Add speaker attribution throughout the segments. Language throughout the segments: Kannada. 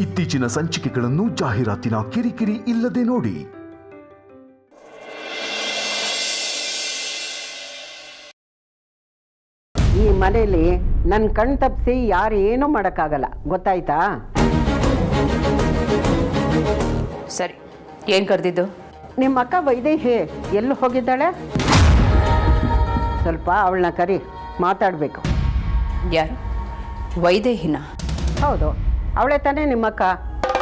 Speaker 1: ಇತ್ತೀಚಿನ ಸಂಚಿಕೆಗಳನ್ನು ಜಾಹೀರಾತಿನ ಕಿರಿಕಿರಿ ಇಲ್ಲದೆ ನೋಡಿ.
Speaker 2: ಈ ಮನೆಯಲ್ಲಿ ನನ್ನ ಕಣ್ ತಪ್ಪಿಸಿ ಯಾರು ಏನೂ ಮಾಡೋಕ್ಕಾಗಲ್ಲ, ಗೊತ್ತಾಯ್ತಾ?
Speaker 3: ಸರಿ, ಏನು ಕರೆದಿದ್ದು?
Speaker 2: ನಿಮ್ಮ ಅಕ್ಕ ವೈದೇಹಿ ಎಲ್ಲಿ ಹೋಗಿದ್ದಾಳೆ? ಸ್ವಲ್ಪ ಅವಳನ್ನ ಕರಿ, ಮಾತಾಡಬೇಕು.
Speaker 3: ಯಾರು? ವೈದೇಹಿನ?
Speaker 2: ಹೌದು, ಅವಳೇ ತಾನೇ ನಿಮ್ಮಕ್ಕ.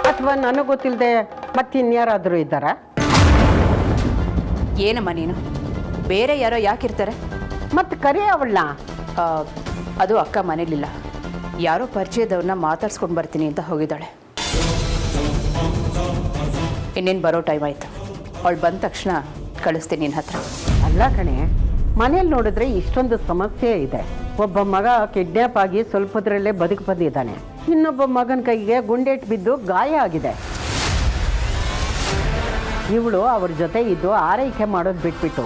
Speaker 2: ಅಥವಾ ನನಗೆ ಗೊತ್ತಿಲ್ಲದೆ ಮತ್ತಿನ್ಯಾರಾದರೂ ಇದ್ದಾರಾ?
Speaker 3: ಏನಮ್ಮ ನೀನು? ಬೇರೆ ಯಾರೋ ಯಾಕಿರ್ತಾರೆ?
Speaker 2: ಮತ್ತು ಕರಿ ಅವಳನ್ನ.
Speaker 3: ಅದು ಅಕ್ಕ ಮನೇಲಿಲ್ಲ, ಯಾರೋ ಪರಿಚಯದವ್ರನ್ನ ಮಾತಾಡ್ಸ್ಕೊಂಡು ಬರ್ತೀನಿ ಅಂತ ಹೋಗಿದ್ದಾಳೆ. ಇನ್ನೇನು ಬರೋ ಟೈಮ್ ಆಯಿತು, ಅವಳು ಬಂದ ತಕ್ಷಣ ಕಳಿಸ್ತೀನಿ ನಿನ್ನ ಹತ್ರ.
Speaker 2: ಅಲ್ಲ ಕಣೆ, ಮನೇಲಿ ನೋಡಿದ್ರೆ ಇಷ್ಟೊಂದು ಸಮಸ್ಯೆ ಇದೆ. ಒಬ್ಬ ಮಗ ಕಿಡ್ನ್ಯಾಪ್ ಆಗಿ ಸ್ವಲ್ಪದ್ರಲ್ಲೇ ಬದುಕು ಬಂದಿದ್ದಾನೆ, ಇನ್ನೊಬ್ಬ ಮಗನ ಕೈಗೆ ಗುಂಡೇಟ್ ಬಿದ್ದು ಗಾಯ ಆಗಿದೆ. ಇವಳು ಅವ್ರ ಜೊತೆ ಇದ್ದು ಆರೈಕೆ ಮಾಡೋದು ಬಿಟ್ಬಿಟ್ಟು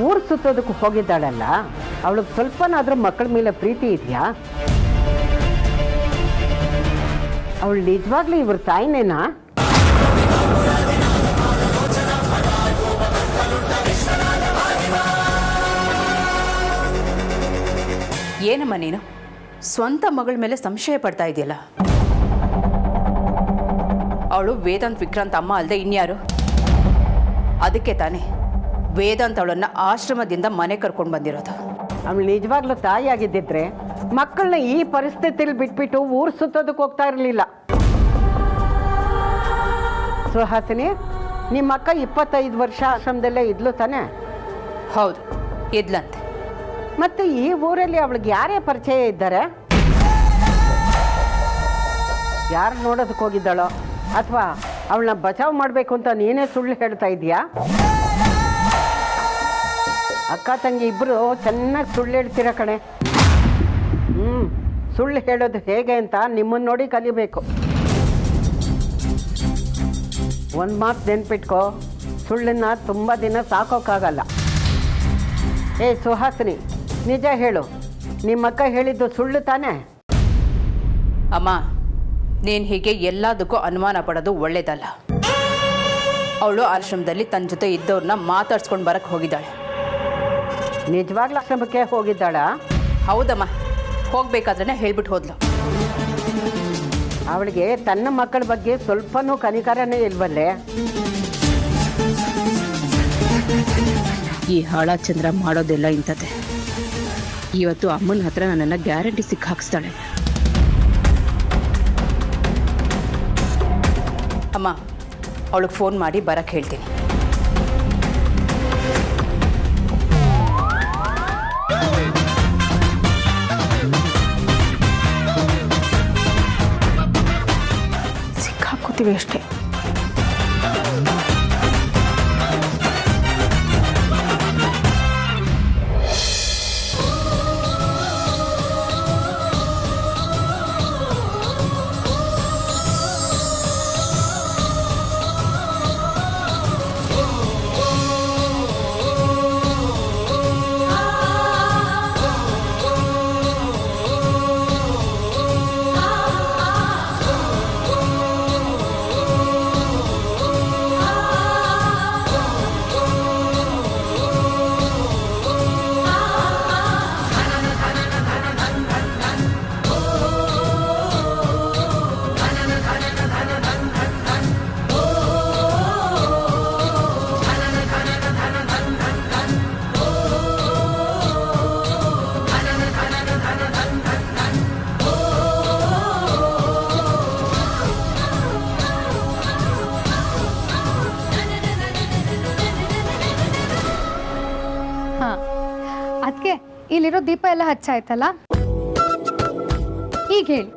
Speaker 2: ಊರು ಸುತ್ತೋದಕ್ಕೆ ಹೋಗಿದ್ದಾಳಲ್ಲ, ಅವಳಿಗೆ ಸ್ವಲ್ಪನಾದ್ರೂ ಮಕ್ಕಳ ಮೇಲೆ ಪ್ರೀತಿ ಇದೆಯಾ? ಅವಳು ನಿಜವಾಗ್ಲೂ ಇವ್ರ ತಾಯಿನೇನಾ?
Speaker 3: ಏನಮ್ಮ ನೀನು ಸ್ವಂತ ಮಗಳ ಮೇಲೆ ಸಂಶಯ ಪಡ್ತಾ ಇದೆಯಲ್ಲ? ಅವಳು ವೇದಾಂತ್ ವಿಕ್ರಾಂತ್ ಅಮ್ಮ ಅಲ್ಲದೆ ಇನ್ಯಾರು? ಅದಕ್ಕೆ ತಾನೇ ವೇದಾಂತ್ ಅವಳನ್ನ ಆಶ್ರಮದಿಂದ ಮನೆ ಕರ್ಕೊಂಡು ಬಂದಿರೋದು.
Speaker 2: ಅವಳು ನಿಜವಾಗ್ಲೂ ತಾಯಿ ಆಗಿದ್ದಿದ್ರೆ ಮಕ್ಕಳನ್ನ ಈ ಪರಿಸ್ಥಿತಿಲಿ ಬಿಟ್ಬಿಟ್ಟು ಊರು ಸುತ್ತೋದಕ್ಕೆ ಹೋಗ್ತಾ ಇರಲಿಲ್ಲ. ಸುಹಾಸಿನಿ, ನಿಮ್ಮ ಅಕ್ಕ 25 ವರ್ಷ ಆಶ್ರಮದಲ್ಲೇ ಇದ್ಲು ತಾನೆ?
Speaker 3: ಹೌದು, ಇದ್ಲಂತೆ.
Speaker 2: ಮತ್ತೆ ಈ ಊರಲ್ಲಿ ಅವಳಿಗೆ ಯಾರೇ ಪರಿಚಯ ಇದ್ದಾರೆ? ಯಾರು ನೋಡೋದಕ್ಕೆ ಹೋಗಿದ್ದಾಳೋ, ಅಥವಾ ಅವಳನ್ನ ಬಚಾವ್ ಮಾಡಬೇಕು ಅಂತ ನೀನೇ ಸುಳ್ಳು ಹೇಳ್ತಾ ಇದೀಯಾ? ಅಕ್ಕ ತಂಗಿ ಇಬ್ಬರು ಚೆನ್ನಾಗಿ ಸುಳ್ಳು ಹೇಳ್ತೀರ ಕಣೆ. ಸುಳ್ಳು ಹೇಳೋದು ಹೇಗೆ ಅಂತ ನಿಮ್ಮನ್ನು ನೋಡಿ ಕಲಿಬೇಕು. ಒಂದು ಮಾತು ನೆನ್ಪಿಟ್ಕೋ, ಸುಳ್ಳನ್ನ ತುಂಬ ದಿನ ಸಾಕೋಕ್ಕಾಗಲ್ಲ. ಸುಹಾಸಿನಿ, ನಿಜ ಹೇಳು, ನಿಮ್ಮಕ್ಕ ಹೇಳಿದ್ದು ಸುಳ್ಳು ತಾನೇ?
Speaker 3: ಅಮ್ಮ, ನೀನು ಹೀಗೆ ಎಲ್ಲದಕ್ಕೂ ಅನುಮಾನ ಪಡೋದು ಒಳ್ಳೇದಲ್ಲ. ಅವಳು ಆಶ್ರಮದಲ್ಲಿ ತನ್ನ ಜೊತೆ ಇದ್ದವ್ರನ್ನ ಮಾತಾಡ್ಸ್ಕೊಂಡು ಬರಕ್ಕೆ ಹೋಗಿದ್ದಾಳೆ.
Speaker 2: ನಿಜವಾಗ್ಲೂ ಆಶ್ರಮಕ್ಕೆ ಹೋಗಿದ್ದಾಳಾ?
Speaker 3: ಹೌದಮ್ಮ, ಹೋಗ್ಬೇಕಾದ್ರೆ ಹೇಳ್ಬಿಟ್ಟು ಹೋದ್ಲು.
Speaker 2: ಅವಳಿಗೆ ತನ್ನ ಮಕ್ಕಳ ಬಗ್ಗೆ ಸ್ವಲ್ಪನೂ ಕನಿಕರನೇ ಇಲ್ವಲ್ಲೇ?
Speaker 3: ಈ ಹಾಳ ಚಂದ್ರ ಮಾಡೋದೆಲ್ಲ ಇಂಥದ್ದೇ. ಇವತ್ತು ಅಮ್ಮನ ಹತ್ರ ನನ್ನನ್ನು ಗ್ಯಾರಂಟಿ ಸಿಕ್ಕಾಕ್ಸ್ತಾಳೆ. ಅಮ್ಮ, ಅವಳಿಗೆ ಫೋನ್ ಮಾಡಿ ಬರಕ್ಕೆ ಹೇಳ್ತೀನಿ. ಸಿಕ್ಕಾಕೋತೀವಿ ಅಷ್ಟೇ.
Speaker 4: ಅದಕ್ಕೆ ಇಲ್ಲಿರೋ ದೀಪ ಎಲ್ಲ ಹಚ್ಚಾಯ್ತಲ್ಲ, ಈಗ ಹೇಳಿ,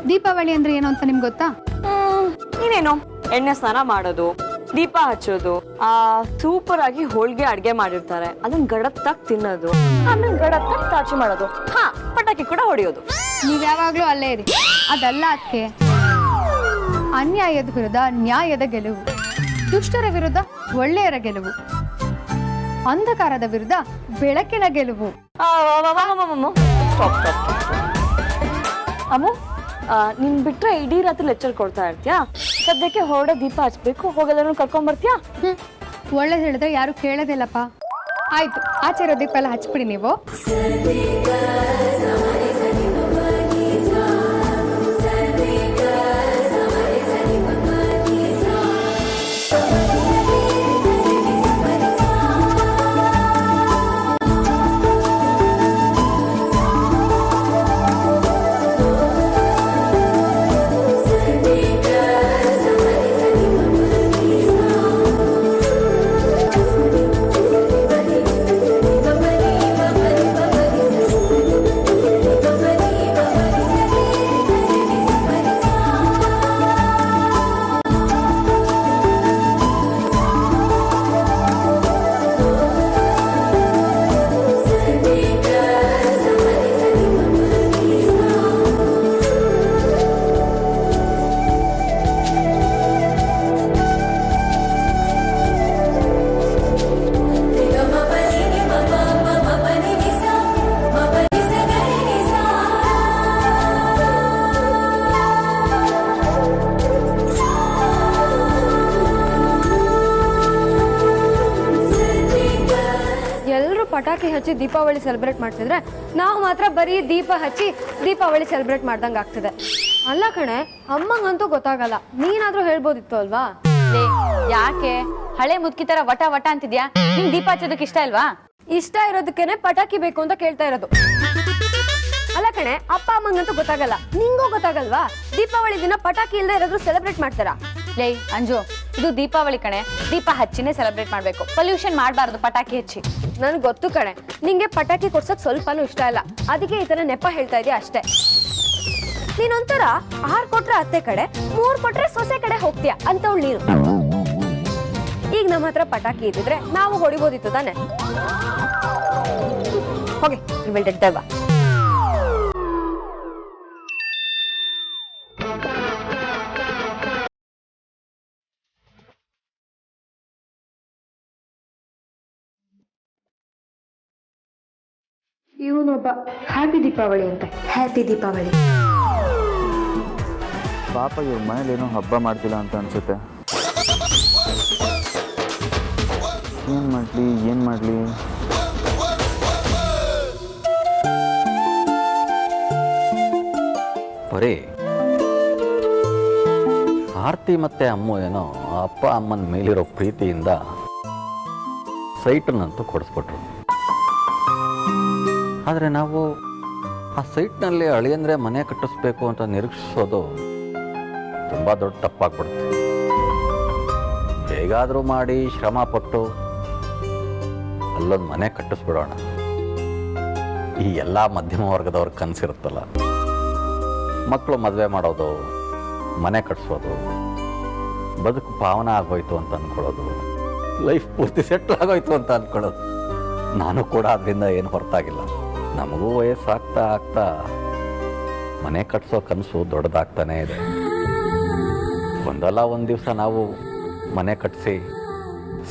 Speaker 4: ದೀಪಾವಳಿ ಅಂದ್ರೆ ಏನು ಅಂತ ನಿಮ್ಗೆ ಗೊತ್ತಾ?
Speaker 5: ನೀನೇನು ಎಣ್ಣೆ ಸ್ನಾನ ಮಾಡೋದು, ದೀಪ ಹಚ್ಚೋದು, ಸೂಪರ್ ಆಗಿ ಹೋಳಿಗೆ ಅಡ್ಗೆ ಮಾಡಿರ್ತಾರೆ, ಅದನ್ನ ಗಡತ್ತಾಗಿ ತಿನ್ನೋದು, ಆಮೇಲೆ ಗಡತ್ತಾಗಿ ತಾಚಿ ಮಾಡೋದು, ಪಟಾಕಿ ಕೂಡ ಹೊಡೆಯೋದು.
Speaker 4: ನೀವ್ ಯಾವಾಗ್ಲೂ ಅಲ್ಲೇ ಇರಿ. ಅದಲ್ಲ ಅದಕ್ಕೆ, ಅನ್ಯಾಯದ ವಿರುದ್ಧ ನ್ಯಾಯದ ಗೆಲುವು, ದುಷ್ಟರ ವಿರುದ್ಧ ಒಳ್ಳೆಯರ ಗೆಲುವು, ಅಂಧಕಾರದ ವಿರುದ್ಧ ಬೆಳಕಿನ ಗೆಲುವು.
Speaker 5: ಅಮ್ಮು, ನಿನ್ ಬಿಟ್ರೆ ಇಡೀ ರಾತ್ರಿ ಲೆಕ್ಚರ್ ಕೊಡ್ತಾ ಇರ್ತೀಯಾ? ಸದ್ಯಕ್ಕೆ ಹೊರಡೆ ದೀಪ ಹಚ್ಬೇಕು, ಹೋಗೆಲ್ಲರೂ ಕರ್ಕೊಂಡ್ ಬರ್ತೀಯಾ?
Speaker 4: ಒಳ್ಳೇದು ಹೇಳಿದ್ರೆ ಯಾರು ಕೇಳೋದಿಲ್ಲಪ್ಪ. ಆಯ್ತು, ಆಚೆ ಇರೋ ದೀಪ ಎಲ್ಲ ಹಚ್ಬಿಡಿ ನೀವು.
Speaker 6: ಪಟಾಕಿ ಹಚ್ಚಿ ದೀಪಾವಳಿ ಸೆಲೆಬ್ರೇಟ್ ಮಾಡ್ತಿದ್ರೆ ನಾವು ಮಾತ್ರ ಬರೀ ದೀಪ ಹಚ್ಚಿ ದೀಪಾವಳಿ ಸೆಲೆಬ್ರೇಟ್ ಮಾಡ್ದಂಗೆ ಆಗ್ತದೆ. ಅಲ್ಲ ಕಣೆ, ಅಮ್ಮಂಗಂತೂ ಗೊತ್ತಾಗಲ್ಲ. ನೀನಾದ್ರೂ ಹೇಳ್ಬೋದಿತ್ತು ಅಲ್ವಾ?
Speaker 7: ಯಾಕೆ ಹಳೆ ಮುದ್ಕಿ ತರ ವಟ ವಟ ಅಂತಿದ್ಯಾ? ನಿಂಗ್ ದೀಪ ಹಚ್ಚೋದಕ್ಕೆ ಇಷ್ಟ ಇಲ್ವಾ?
Speaker 6: ಇಷ್ಟ ಇರೋದಕ್ಕೇನೆ ಪಟಾಕಿ ಬೇಕು ಅಂತ ಕೇಳ್ತಾ ಇರೋದು. ಅಲ್ಲ ಕಣೆ, ಅಪ್ಪ ಅಮ್ಮಂಗಂತೂ ಗೊತ್ತಾಗಲ್ಲ, ನಿಂಗೂ ಗೊತ್ತಾಗಲ್ವಾ? ದೀಪಾವಳಿ ದಿನ ಪಟಾಕಿ ಇಲ್ಲದೆ ಇರೋದು ಸೆಲೆಬ್ರೇಟ್ ಮಾಡ್ತಾರಾ?
Speaker 7: ಲೇ ಅಂಜು, ಇದು ದೀಪಾವಳಿ ಕಣೆ, ದೀಪ ಹಚ್ಚಿನೇ ಸೆಲೆಬ್ರೇಟ್ ಮಾಡ್ಬೇಕು. ಪೊಲ್ಯೂಷನ್ ಮಾಡಬಾರ್ದು ಪಟಾಕಿ ಹಚ್ಚಿ.
Speaker 6: ನನ್ಗೆ ಗೊತ್ತು ಕಣೆ, ನಿಂಗೆ ಪಟಾಕಿ ಕೊಡ್ಸಕ್ ಸ್ವಲ್ಪನೂ ಇಷ್ಟ ಇಲ್ಲ, ಅದಕ್ಕೆ ಈ ತರ ನೆಪ ಹೇಳ್ತಾ ಇದೀಯ ಅಷ್ಟೇ. ನೀನೊಂಥರ 6 ಕೊಟ್ರೆ ಅತ್ತೆ ಕಡೆ, 3 ಕೊಟ್ರೆ ಸೊಸೆ ಕಡೆ ಹೋಗ್ತೀಯ ಅಂತವಳು ನೀನು. ಈಗ ನಮ್ಮ ಹತ್ರ ಪಟಾಕಿ ಇದ್ದಿದ್ರೆ ನಾವು ಹೊಡಿಬೋದಿತ್ತು ತಾನೆ. ಹೋಗಿ ಡೆಡ್ಡವ. ಇವನೊಬ್ಬ ಹ್ಯಾಪಿ ದೀಪಾವಳಿ ಅಂತ. ಹ್ಯಾಪಿ ದೀಪಾವಳಿ.
Speaker 8: ಪಾಪ ಇವ್ರ ಮನೇಲಿ ಏನೋ ಹಬ್ಬ ಮಾಡ್ತಿಲ್ಲ ಅಂತ ಅನ್ಸುತ್ತೆ. ಏನು ಮಾಡಲಿ
Speaker 9: ಬರೀ ಆರ್ತಿ ಮತ್ತೆ ಅಮ್ಮ ಏನೋ ಅಪ್ಪ ಅಮ್ಮನ ಮೇಲಿರೋ ಪ್ರೀತಿಯಿಂದ ಸೈಟನ್ನಂತೂ ಕೊಡಿಸ್ಬಿಟ್ರು. ಆದರೆ ನಾವು ಆ ಸೈಟ್ನಲ್ಲಿ ಅಳಿಯಂದ್ರೆ ಮನೆ ಕಟ್ಟಿಸ್ಬೇಕು ಅಂತ ನಿರೀಕ್ಷಿಸೋದು ತುಂಬ ದೊಡ್ಡ ತಪ್ಪಾಗ್ಬಿಡುತ್ತೆ. ಹೇಗಾದರೂ ಮಾಡಿ ಶ್ರಮ ಪಟ್ಟು ಅಲ್ಲೊಂದು ಮನೆ ಕಟ್ಟಿಸ್ಬಿಡೋಣ. ಈ ಎಲ್ಲ ಮಧ್ಯಮ ವರ್ಗದವ್ರ ಕನಸಿರುತ್ತಲ್ಲ, ಮಕ್ಕಳು ಮದುವೆ ಮಾಡೋದು, ಮನೆ ಕಟ್ಟಿಸೋದು, ಬದುಕು ಪಾವನ ಆಗೋಯ್ತು ಅಂತ ಅಂದ್ಕೊಳ್ಳೋದು, ಲೈಫ್ ಪೂರ್ತಿ ಸೆಟ್ಲ್ ಆಗೋಯ್ತು ಅಂತ ಅಂದ್ಕೊಳ್ಳೋದು. ನಾನು ಕೂಡ ಅದರಿಂದ ಏನು ಹೊರತಾಗಿಲ್ಲ. ನಮಗೂ ವಯಸ್ಸಾಗ್ತಾ ಆಗ್ತಾ ಮನೆ ಕಟ್ಟಿಸೋ ಕನಸು ದೊಡ್ಡದಾಗ್ತಾನೇ ಇದೆ. ಒಂದಲ್ಲ ಒಂದು ದಿವಸ ನಾವು ಮನೆ ಕಟ್ಟಿಸಿ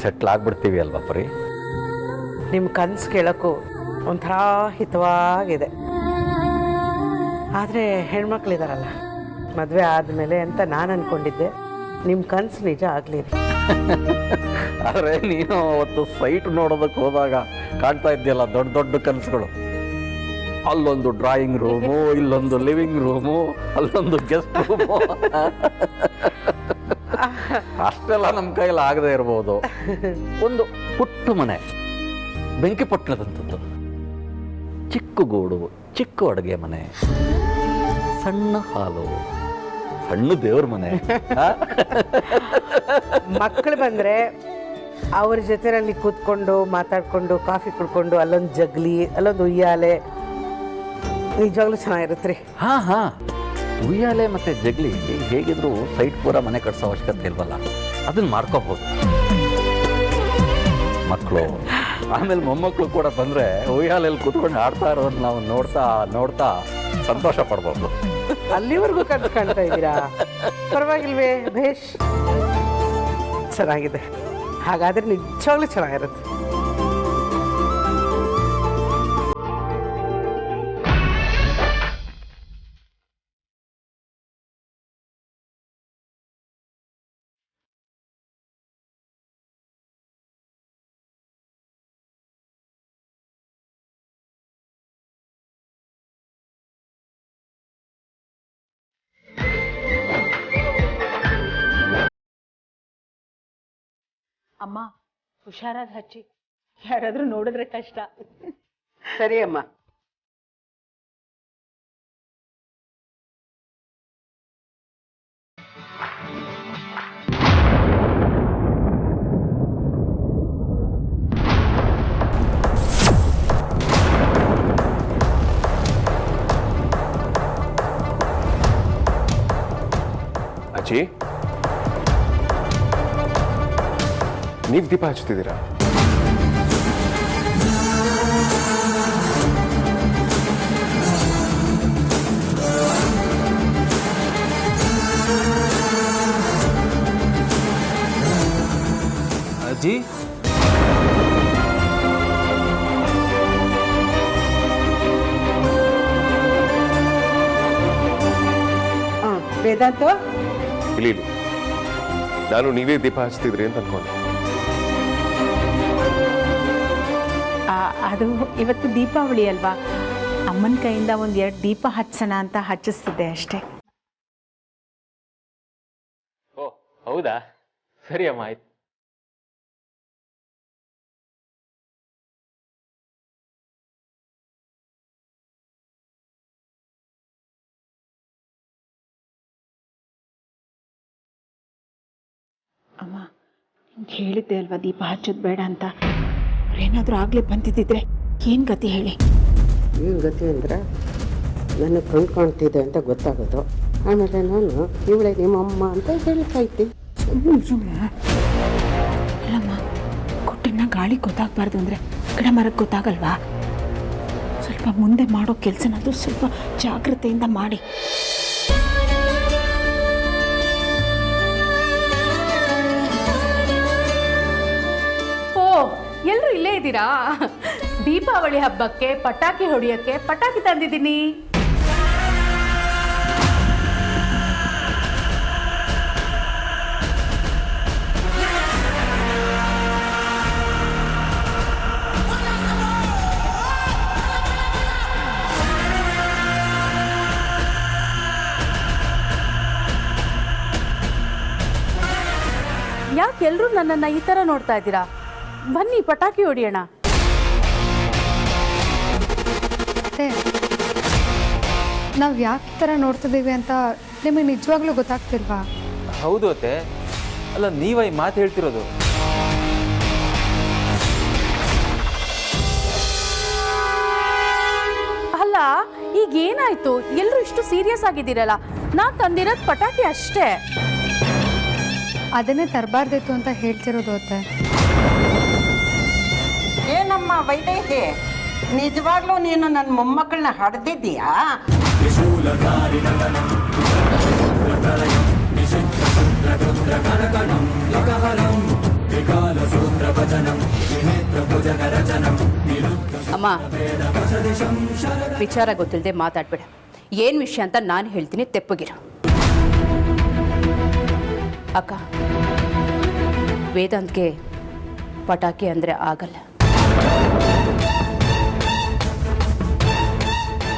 Speaker 9: ಸೆಟ್ಲ್ ಆಗ್ಬಿಡ್ತೀವಿ ಅಲ್ವಾ ಪರಿ?
Speaker 2: ನಿಮ್ಮ ಕನಸು ಕೇಳೋಕ್ಕೂ ಒಂಥರ ಹಿತವಾಗಿದೆ. ಆದರೆ ಹೆಣ್ಮಕ್ಳಿದಾರಲ್ಲ, ಮದುವೆ ಆದಮೇಲೆ ಅಂತ ನಾನು ಅಂದ್ಕೊಂಡಿದ್ದೆ. ನಿಮ್ಮ ಕನಸು ನಿಜ ಆಗಲಿ.
Speaker 9: ಆದರೆ ನೀನು ಅವತ್ತು ಸೈಟ್ ನೋಡೋದಕ್ಕೆ ಹೋದಾಗ ಕಾಣ್ತಾ ಇದ್ದೀಯಲ್ಲ ದೊಡ್ಡ ದೊಡ್ಡ ಕನಸುಗಳು. ಅಲ್ಲೊಂದು ಡ್ರಾಯಿಂಗ್ ರೂಮು, ಇಲ್ಲೊಂದು ಲಿವಿಂಗ್ ರೂಮು, ಅಲ್ಲೊಂದು ಗೆಸ್ಟ್ ರೂಮು. ಅಷ್ಟೆಲ್ಲ ನಮ್ಮ ಕೈಯಲ್ಲಿ ಆಗದೆ ಇರ್ಬೋದು. ಒಂದು ಪುಟ್ಟ ಮನೆ, ಬೆಂಕಿ ಪಟ್ಟಣದಂಥದ್ದು, ಚಿಕ್ಕ ಗೂಡು, ಚಿಕ್ಕ ಅಡುಗೆ ಮನೆ, ಸಣ್ಣ ಹಾಲು, ಸಣ್ಣ ದೇವ್ರ ಮನೆ.
Speaker 2: ಮಕ್ಕಳು ಬಂದರೆ ಅವ್ರ ಜೊತೆಯಲ್ಲಿ ಕೂತ್ಕೊಂಡು ಮಾತಾಡಿಕೊಂಡು ಕಾಫಿ ಕುಡ್ಕೊಂಡು ಅಲ್ಲೊಂದು ಜಗ್ಲಿ, ಅಲ್ಲೊಂದು ಉಯ್ಯಾಲೆ, ನಿಜವಾಗ್ಲೂ ಚೆನ್ನಾಗಿರುತ್ತೆ ರೀ.
Speaker 9: ಹಾಂ, ಉಯ್ಯಾಲೆ ಮತ್ತು ಜಗ್ಲಿ ಹೇಗಿದ್ರು ಸೈಟ್ ಪೂರ ಮನೆ ಕಟ್ಸೋ ಅವಶ್ಯಕತೆ ಇಲ್ವಲ್ಲ, ಅದನ್ನ ಮಾಡ್ಕೋಬೋದು. ಮಕ್ಕಳು ಆಮೇಲೆ ಮೊಮ್ಮಕ್ಕಳು ಕೂಡ ಬಂದರೆ ಉಯ್ಯಾಲೆಯಲ್ಲಿ ಕೂತ್ಕೊಂಡು ಆಡ್ತಾ ಇರೋದನ್ನ ನಾವು ನೋಡ್ತಾ ನೋಡ್ತಾ ಸಂತೋಷ ಪಡ್ಬೋದು.
Speaker 2: ಅಲ್ಲಿವರೆಗೂ ಕಾಣ್ತಾ ಇದ್ದೀರಾ? ಪರವಾಗಿಲ್ವೇ? ಭೇಷ್, ಚೆನ್ನಾಗಿದೆ. ಹಾಗಾದರೆ ನಿಜವಾಗ್ಲೂ ಚೆನ್ನಾಗಿರುತ್ತೆ.
Speaker 3: ಅಮ್ಮ ಹುಷಾರಾಗಿ ಹಚ್ಚಿ, ಯಾರಾದ್ರೂ ನೋಡಿದ್ರೆ ಕಷ್ಟ.
Speaker 2: ಸರಿ ಅಮ್ಮ.
Speaker 10: ಅಜ್ಜಿ, ನೀವು ದೀಪ ಹಚ್ತಿದ್ದೀರಾ?
Speaker 11: ಅಜ್ಜಿ,
Speaker 2: ವೇದಾಂತ,
Speaker 10: ಇಲ್ಲಿ ನಾನು ನೀವೇ ದೀಪ ಹಚ್ತಿದ್ರಿ ಅಂತ ಅನ್ಕೊಂಡೆ.
Speaker 3: ಅದು ಇವತ್ತು ದೀಪಾವಳಿ ಅಲ್ವಾ, ಅಮ್ಮನ ಕೈಯಿಂದ 1-2 ದೀಪ ಹಚ್ಚೋಣ ಅಂತ ಹಚ್ಚಿಸ್ತಿದ್ದೆ ಅಷ್ಟೇ.
Speaker 11: ಓ ಹೌದಾ, ಸರಿ ಅಮ್ಮ, ಆಯ್ತು.
Speaker 3: ಅಮ್ಮ, ನಿಂಗೆ ಹೇಳಿದ್ದೆ ಅಲ್ವಾ ದೀಪ ಹಚ್ಚೋದು ಬೇಡ ಅಂತ. ಅವ್ರೇನಾದರೂ ಆಗಲೇ ಬಂದಿದ್ದಿದ್ರೆ ಏನು ಗತಿ ಹೇಳಿ?
Speaker 2: ಏನು ಗತಿ ಅಂದ್ರೆ ನನಗೆ ಕಣ್ ಕಾಣ್ತಿದೆ ಅಂತ ಗೊತ್ತಾಗೋದು, ಆಮೇಲೆ ನಾನು ಇವಳೆ ನಿಮ್ಮಮ್ಮ ಅಂತ ಹೇಳ್ತಾಯಿದ್ದೆ.
Speaker 3: ಅಲ್ಲಮ್ಮ, ಕೊಟ್ಟನ್ನ ಗಾಳಿ ಗೊತ್ತಾಗಬಾರ್ದು ಅಂದರೆ ಗಿಡ ಮರಕ್ಕೆ ಗೊತ್ತಾಗಲ್ವಾ? ಸ್ವಲ್ಪ ಮುಂದೆ ಮಾಡೋ ಕೆಲಸನಾದ್ರೂ ಸ್ವಲ್ಪ ಜಾಗ್ರತೆಯಿಂದ ಮಾಡಿ.
Speaker 7: ಎಲ್ಲರೂ ಇಲ್ಲೇ ಇದ್ದೀರಾ? ದೀಪಾವಳಿ ಹಬ್ಬಕ್ಕೆ ಪಟಾಕಿ ಹೊಡೆಯಕ್ಕೆ ಪಟಾಕಿ ತಂದಿದ್ದೀನಿ. ಯಾಕೆ ಎಲ್ಲರೂ ನನ್ನನ್ನು ಈ ಥರ ನೋಡ್ತಾ ಇದ್ದೀರಾ? ಬನ್ನಿ ಪಟಾಕಿ ಹೊಡಿಯೋಣ.
Speaker 4: ನಾವು ಯಾಕೆ ಈ ಥರ ನೋಡ್ತಿದ್ದೀವಿ ಅಂತ ನಿಮಗೆ ನಿಜವಾಗ್ಲೂ ಗೊತ್ತಾಗ್ತಿಲ್ವಾ?
Speaker 11: ಹೌದು ಅತ್ತೆ, ಅಲ್ಲ ನೀವ ಈ ಮಾತು ಹೇಳ್ತಿರೋದು?
Speaker 7: ಅಲ್ಲ, ಈಗ ಏನಾಯ್ತು? ಎಲ್ಲರೂ ಇಷ್ಟು ಸೀರಿಯಸ್ ಆಗಿದ್ದೀರಲ್ಲ. ನಾನು ತಂದಿರೋದು ಪಟಾಕಿ ಅಷ್ಟೇ.
Speaker 4: ಅದನ್ನೇ ತರಬಾರ್ದಿತ್ತು ಅಂತ ಹೇಳ್ತಿರೋದು ಅತ್ತೆ.
Speaker 2: ಏನಮ್ಮ ವೈದೇಹಿ, ನಿಜವಾಗ್ಲೂ ನೀನು ನನ್ನ ಮೊಮ್ಮಕ್ಕಳನ್ನ ಹಡ್ದಿದ್ದೀಯಾ?
Speaker 3: ಅಮ್ಮ, ವಿಚಾರ ಗೊತ್ತಿಲ್ಲದೆ ಮಾತಾಡ್ಬೇಡ. ಏನು ವಿಷಯ ಅಂತ ನಾನು ಹೇಳ್ತೀನಿ, ತೆಪ್ಪಗಿರು. ಅಕ್ಕ, ವೇದಾಂತ್ಗೆ ಪಟಾಕಿ ಅಂದರೆ ಆಗಲ್ಲ.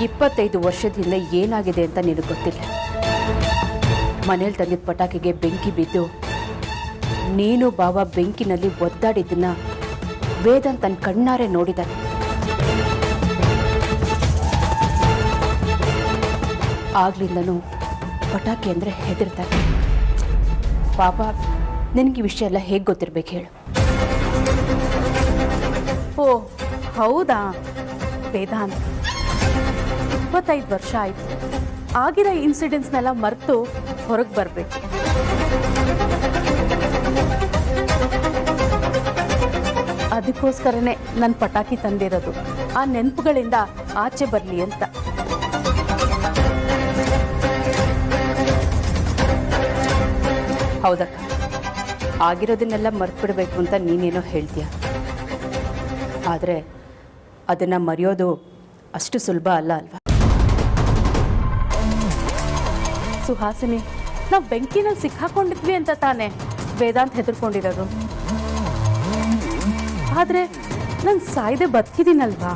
Speaker 3: 25 ವರ್ಷದ ಹಿಂದೆ ಏನಾಗಿದೆ ಅಂತ ನಿನಗೆ ಗೊತ್ತಿಲ್ಲ. ಮನೇಲಿ ತಂದಿದ್ದ ಪಟಾಕಿಗೆ ಬೆಂಕಿ ಬಿದ್ದು ನೀನು ಬಾವ ಬೆಂಕಿನಲ್ಲಿ ಒದ್ದಾಡಿದ್ದನ್ನ ವೇದಾಂತ್ ತನ್ನ ಕಣ್ಣಾರೆ ನೋಡಿದ್ದಾನೆ. ಆಗ್ಲಿಂದನೂ ಪಟಾಕಿ ಅಂದರೆ ಹೆದರ್ತಾನೆ. ಪಾಪ, ನಿನಗೆ ಈ ವಿಷಯ ಎಲ್ಲ ಹೇಗೆ ಗೊತ್ತಿರ್ಬೇಕು ಹೇಳು?
Speaker 7: ಓ ಹೌದಾ ವೇದಾಂತ್, 25 ವರ್ಷ ಆಯಿತು. ಆಗಿರೋ ಇನ್ಸಿಡೆಂಟ್ಸ್ನೆಲ್ಲ ಮರೆತು ಹೊರಗೆ ಬರಬೇಕು. ಅದಕ್ಕೋಸ್ಕರನೇ ನನ್ನ ಪಟಾಕಿ ತಂದಿರೋದು, ಆ ನೆನಪುಗಳಿಂದ ಆಚೆ ಬರಲಿ ಅಂತ.
Speaker 3: ಹೌದಕ್ಕ, ಆಗಿರೋದನ್ನೆಲ್ಲ ಮರ್ತ್ಬಿಡ್ಬೇಕು ಅಂತ ನೀನೇನೋ ಹೇಳ್ತೀಯ. ಆದರೆ ಅದನ್ನು ಮರೆಯೋದು ಅಷ್ಟು ಸುಲಭ ಅಲ್ಲ ಅಲ್ವಾ?
Speaker 7: ಸುಹಾಸಿನಿ, ನಾವು ಬೆಂಕಿನಲ್ಲಿ ಸಿಕ್ಕಾಕೊಂಡಿದ್ವಿ ಅಂತ ತಾನೇ ವೇದಾಂತ್ ಹೆದರ್ಕೊಂಡಿರೋದು. ಆದರೆ ನಾನು ಸಾಯ್ದೆ ಬದುಕಿದ್ದೀನಲ್ವಾ,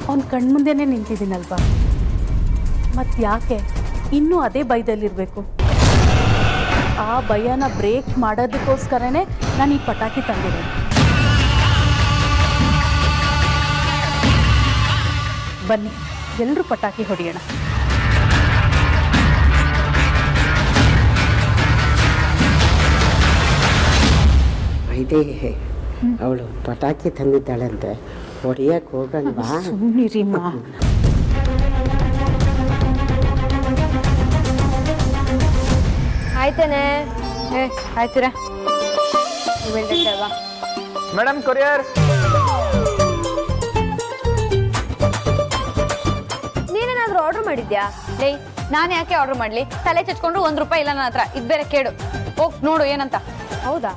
Speaker 7: ಅವನ ಕಣ್ಮುಂದೆನೇ ನಿಂತಿದ್ದೀನಲ್ವಾ. ಮತ್ತು ಯಾಕೆ ಇನ್ನೂ ಅದೇ ಭಯದಲ್ಲಿರಬೇಕು? ಆ ಭಯನ ಬ್ರೇಕ್ ಮಾಡೋದಕ್ಕೋಸ್ಕರನೇ
Speaker 3: ನಾನು ಈ ಪಟಾಕಿ ತಂದಿರೋದು. ಬನ್ನಿ ಎಲ್ಲರೂ ಪಟಾಕಿ ಹೊಡೆಯೋಣ.
Speaker 2: ವೈದೇಹಿ ಅವಳು ಪಟಾಕಿ ತಂದಿದ್ದಾಳಂತೆ, ಹೊಡೆಯಕ್ಕೆ ಹೋಗಲ್ವಾ?
Speaker 3: ಸುಮ್ಮನಿರಿಮ್ಮ.
Speaker 6: ಆಯ್ತೇನೆ. ಆಯ್ತೀರಾ
Speaker 8: ಮೇಡಮ್ ಕೊರಿಯರ್.
Speaker 6: ನೀನೇನಾದ್ರೂ ಆರ್ಡರ್ ಮಾಡಿದ್ಯಾ?
Speaker 7: ಲೇ, ನಾನು ಯಾಕೆ ಆರ್ಡರ್ ಮಾಡ್ಲಿ? ತಲೆ ಚಚ್ಕೊಂಡ್ರು ₹1 ಇಲ್ಲ ನನ್ನ ಹತ್ರ. ಇದು ಬೇರೆ ಕೇಳು. ಹೋಗ್ ನೋಡು ಏನಂತ.
Speaker 6: ಹೌದಾ?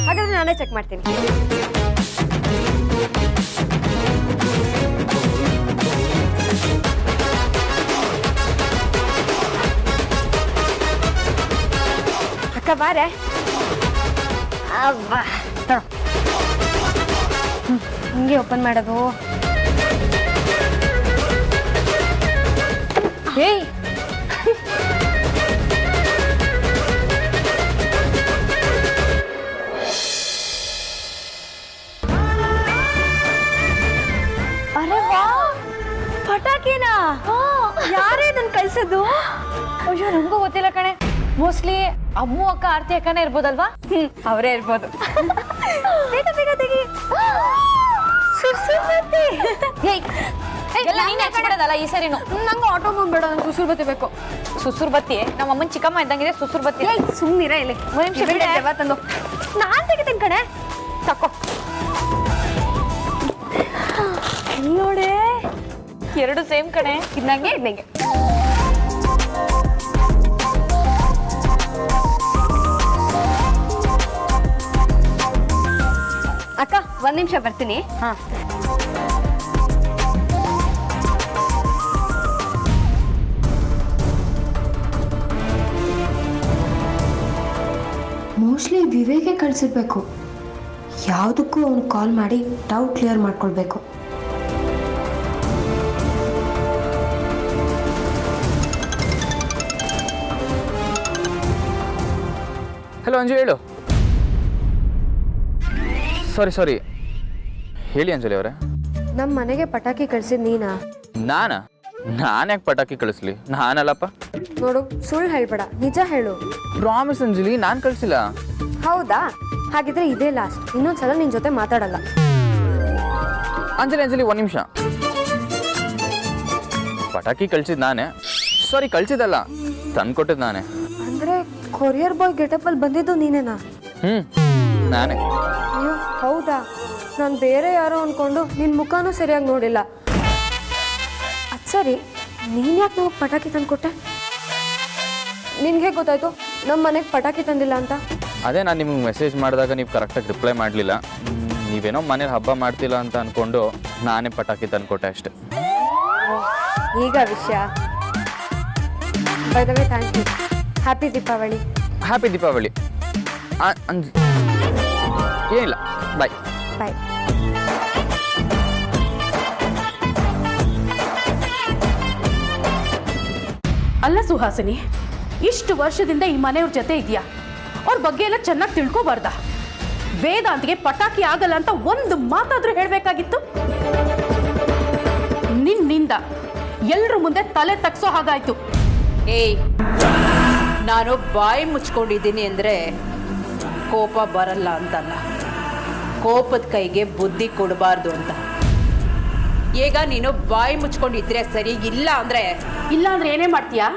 Speaker 6: ಹಾಗಾದ್ರೆ ನಾನೇ ಚೆಕ್ ಮಾಡ್ತೀನಿ. ಅಕ್ಕ ಬಾರೆ. ಹಿಂಗೆ ಓಪನ್ ಮಾಡೋದು.
Speaker 7: ಏಯ್,
Speaker 6: ಅರೆ ವಾ, ಪಟಾಕಿನಾ? ಯಾರೇ ಇದನ್ನ ಕಳ್ಸೋದು?
Speaker 7: ಅಯ್ಯೋ ನಮಗೂ ಗೊತ್ತಿಲ್ಲ ಕಣೆ. ಮೋಸ್ಟ್ಲಿ ಅಮ್ಮು ಅಕ್ಕ ಆರ್ತಿ ಅಕ್ಕನೇ ಇರ್ಬೋದಲ್ವಾ?
Speaker 6: ಅವರೇ ಇರ್ಬೋದು. ಬೇಗ ಬೇಗ ತೆಗಿ. ಸುರ್ಸುರ್ಬತ್ತಿ.
Speaker 7: ಎಲ್ಲ ನೀನೇ ಹಚ್ಬಿಡೋದಲ್ಲ ಈ ಸರಿನು.
Speaker 6: ನಂಗೆ ಆಟೋ ಬಂದ್ಬೇಡ, ನಂಗೆ ಸುರ್ಸುರ್ಬತ್ತಿ ಬೇಕು.
Speaker 7: ಸುಸುರ್ ಬತ್ತಿ ನಮ್ಮ ಅಮ್ಮನ ಚಿಕ್ಕಮ್ಮ ಇದ್ದಂಗಿದೆ. ಸುಸುರ್ ಬತ್ತಿ
Speaker 6: ಸುಮ್ಮನಿರ ಇಲ್ಲಿ.
Speaker 7: ಒಂದ್ ನಿಮಿಷ ಬಿಡೆ.
Speaker 6: ತಂದು ನಾನ್ ತೆಗಿತೀನಿ ಕಣೆ.
Speaker 7: ತಕೋ.
Speaker 6: ನೋಡೆ,
Speaker 7: 2 ಸೇಮ್ ಕಣೆ.
Speaker 6: ಇದ್ದಂಗೆ ಇದ್ದಂಗೆ. ಅಕ್ಕ 1 ನಿಮಿಷ ಬರ್ತೀನಿ.
Speaker 7: ಹಾ,
Speaker 12: ಮೋಸ್ಟ್ಲಿ ವಿವೇಕೆ ಕಳಿಸಿರ್ಬೇಕು. ಯಾವುದಕ್ಕೂ ಅವ್ನು ಕಾಲ್ ಮಾಡಿ ಡೌಟ್ ಕ್ಲಿಯರ್ ಮಾಡ್ಕೊಳ್ಬೇಕು.
Speaker 8: ಹಲೋ ಅಂಜಲಿ, ಹೇಳು. ಸಾರಿ ಹೇಳಿ ಅಂಜಲಿ ಅವರೇ.
Speaker 6: ನಮ್ಮ ಮನೆಗೆ ಪಟಾಕಿ ಕಳ್ಸಿದ್ ನೀನಾ?
Speaker 8: ನಾನು ಯಾಕೆ ಪಟಾಕಿ ಕಳಿಸ್ಲಿ? ನಾನಲ್ಲಪ್ಪ.
Speaker 6: ನೋಡು, ಸುಳ್ಳು ಹೇಳ್ಬೇಡ, ನಿಜ ಹೇಳು.
Speaker 8: ಪ್ರಾಮಿಸ್ ಅಂಜಲಿ, ನಾನು ಕಳಿಸಿಲ್ಲ.
Speaker 6: ಹೌದಾ? ಹಾಗಿದ್ರೆ ಇದೇ ಲಾಸ್ಟ್. ಇನ್ನೊಂದ್ಸಲ ನಿನ್ ಜೊತೆ ಮಾತಾಡಲ್ಲ.
Speaker 8: ಅಂಜಲಿ 1 ನಿಮಿಷ. ಪಟಾಕಿ ಕಳ್ಸಿದ್ ನಾನೇ. ಸಾರಿ, ಕಳ್ಸಿದಲ್ಲ, ತಂದ್ಕೊಟ್ಟಿದ್ ನಾನೇ.
Speaker 6: ಅಂದ್ರೆ ಕೊರಿಯರ್ ಬಾಯ್ ಗೆಟಪ್ ಅಲ್ಲಿ ಬಂದಿದ್ದು ನೀನೇನಾ?
Speaker 8: ನಾನೇ.
Speaker 6: ಅಯ್ಯೋ ಹೌದಾ? ನಾನು ಬೇರೆ ಯಾರೋ ಅನ್ಕೊಂಡು ನಿನ್ ಮುಖನೂ ಸರಿಯಾಗಿ ನೋಡಿಲ್ಲ. ಅದ್ ಸರಿ, ನೀನ್ ಯಾಕೆ ನಮಗೆ ಪಟಾಕಿ ತಂದ್ಕೊಟ್ಟೆ? ನಿನ್ಗೆ ಗೊತ್ತಾಯ್ತು ನಮ್ಮ ಮನೆಗೆ ಪಟಾಕಿ ತಂದಿಲ್ಲ ಅಂತ?
Speaker 8: ಅದೇ ನಾನು ನಿಮ್ಗೆ ಮೆಸೇಜ್ ಮಾಡಿದಾಗ ನೀವು ಕರೆಕ್ಟಾಗಿ ರಿಪ್ಲೈ ಮಾಡಲಿಲ್ಲ. ನೀವೇನೋ ಮನೇಲಿ ಹಬ್ಬ ಮಾಡ್ತಿಲ್ಲ ಅಂತ ಅಂದ್ಕೊಂಡು ನಾನೇ ಪಟಾಕಿ ತಂದ್ಕೊಟ್ಟೆ ಅಷ್ಟೆ.
Speaker 6: ಈಗ ವಿಷಯ. By the way, thank you. Happy Deepavali.
Speaker 8: Happy Deepavali. ಏನಿಲ್ಲ, ಬಾಯ್
Speaker 6: ಬಾಯ್.
Speaker 3: ಅಲ್ಲ ಸುಹಾಸಿನಿ, ಇಷ್ಟು ವರ್ಷದಿಂದ ಈ ಮನೆಯವ್ರ ಜೊತೆ ಇದೆಯಾ? ಅವ್ರ ಬಗ್ಗೆ ಎಲ್ಲ ಚೆನ್ನಾಗಿ ತಿಳ್ಕೊಬಾರ್ದ? ವೇದಾಂತಿಗೆ ಪಟಾಕಿ ಆಗಲ್ಲ ಅಂತ ಒಂದು ಮಾತಾದ್ರೂ ಹೇಳ್ಬೇಕಾಗಿತ್ತು. ನಿನ್ನಿಂದ ಎಲ್ರ ಮುಂದೆ ತಲೆ ತಗ್ಸೋ ಹಾಗಾಯ್ತು.
Speaker 13: ಏಯ್, ನಾನು ಬಾಯಿ ಮುಚ್ಕೊಂಡಿದ್ದೀನಿ ಅಂದರೆ ಕೋಪ ಬರಲ್ಲ ಅಂತಲ್ಲ, ಕೋಪದ ಕೈಗೆ ಬುದ್ಧಿ ಕೊಡಬಾರ್ದು ಅಂತ. ಈಗ ನೀನು ಬಾಯಿ ಮುಚ್ಕೊಂಡಿದ್ರೆ ಸರಿ, ಇಲ್ಲ ಅಂದ್ರೆ
Speaker 3: ಏನೇ ಮಾಡ್ತೀಯಾ?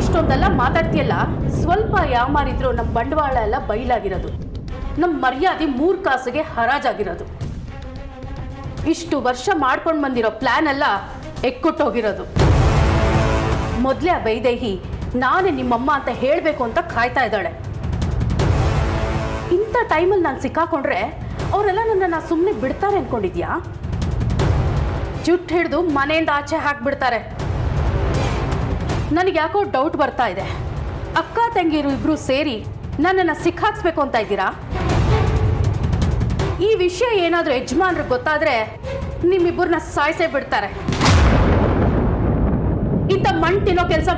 Speaker 3: ಇಷ್ಟೊಂದೆಲ್ಲ ಮಾತಾಡ್ತೀಯಲ್ಲ, ಸ್ವಲ್ಪ ಯಾಮಾರಿದ್ರು ನಮ್ಮ ಬಂಡವಾಳ ಎಲ್ಲ ಬಯಲಾಗಿರೋದು, ನಮ್ಮ ಮರ್ಯಾದೆ 3 ಕಾಸಿಗೆ ಹರಾಜಾಗಿರೋದು, ಇಷ್ಟು ವರ್ಷ ಮಾಡ್ಕೊಂಡು ಬಂದಿರೋ ಪ್ಲಾನ್ ಎಲ್ಲ ಎಕ್ಕುಟ್ಟೋಗಿರೋದು. ಮೊದಲೇ ಆ ವೈದೇಹಿ ನಾನೇ ನಿಮ್ಮಮ್ಮ ಅಂತ ಹೇಳಬೇಕು ಅಂತ ಕಾಯ್ತಾ ಇದ್ದಾಳೆ. ಇಂಥ ಟೈಮಲ್ಲಿ ನಾನು ಸಿಕ್ಕಾಕೊಂಡ್ರೆ ಅವರೆಲ್ಲ ನನ್ನನ್ನು ಸುಮ್ಮನೆ ಬಿಡ್ತಾರೆ ಅನ್ಕೊಂಡಿದ್ಯಾ? ಜುಟ್ಟು ಹಿಡಿದು ಮನೆಯಿಂದ ಆಚೆ ಹಾಕ್ಬಿಡ್ತಾರೆ. ನನಗೆ ಯಾಕೋ ಡೌಟ್ ಬರ್ತಾ ಇದೆ. ಅಕ್ಕ ತಂಗಿರು ಇಬ್ರು ಸೇರಿ ನನ್ನನ್ನು ಸಿಕ್ಕಾಕ್ಸ್ಬೇಕು ಅಂತ ಇದ್ದೀರಾ? ಈ ವಿಷಯ ಏನಾದರೂ ಯಜಮಾನ್ರಿಗೆ ಗೊತ್ತಾದ್ರೆ ನಿಮ್ಮಿಬ್ಬರನ್ನ ಸಾಯಿಸೇ ಬಿಡ್ತಾರೆ. ಇಂಥ ಮಣ್ಣು ತಿನ್ನೋ ಕೆಲಸ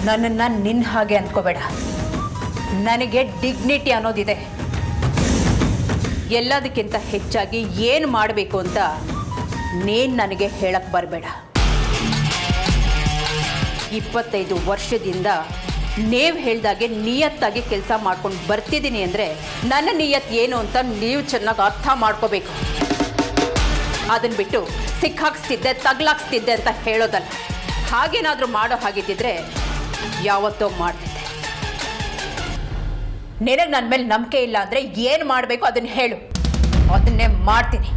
Speaker 13: ನನ್ನನ್ನು ನಿನ್ನ ಹಾಗೆ ಅಂದ್ಕೋಬೇಡ. ನನಗೆ ಡಿಗ್ನಿಟಿ ಅನ್ನೋದಿದೆ. ಎಲ್ಲದಕ್ಕಿಂತ ಹೆಚ್ಚಾಗಿ ಏನು ಮಾಡಬೇಕು ಅಂತ ನೀನು ನನಗೆ ಹೇಳಕ್ಕೆ ಬರಬೇಡ. 25 ವರ್ಷದಿಂದ ನೀವು ಹೇಳ್ದಾಗೆ ನಿಯತ್ತಾಗಿ ಕೆಲಸ ಮಾಡ್ಕೊಂಡು ಬರ್ತಿದ್ದೀನಿ ಅಂದರೆ ನನ್ನ ನಿಯತ್ ಏನು ಅಂತ ನೀವು ಚೆನ್ನಾಗಿ ಅರ್ಥ ಮಾಡ್ಕೋಬೇಕು. ಅದನ್ನು ಬಿಟ್ಟು ಸಿಕ್ಕಾಕ್ಸ್ತಿದ್ದೆ ತಗ್ಲಾಕ್ಸ್ತಿದ್ದೆ ಅಂತ ಹೇಳೋದಲ್ಲ. ಹಾಗೇನಾದರೂ ಮಾಡೋ ಹಾಗಿದ್ದಿದ್ರೆ ಯಾವತ್ತೋ ಮಾಡ್ತಿದ್ದೆ. ನಿನಗೆ ನನ್ನ ಮೇಲೆ ನಂಬಿಕೆ ಇಲ್ಲ ಅಂದರೆ ಏನು ಮಾಡಬೇಕು ಅದನ್ನು ಹೇಳು, ಅದನ್ನೇ ಮಾಡ್ತೀನಿ.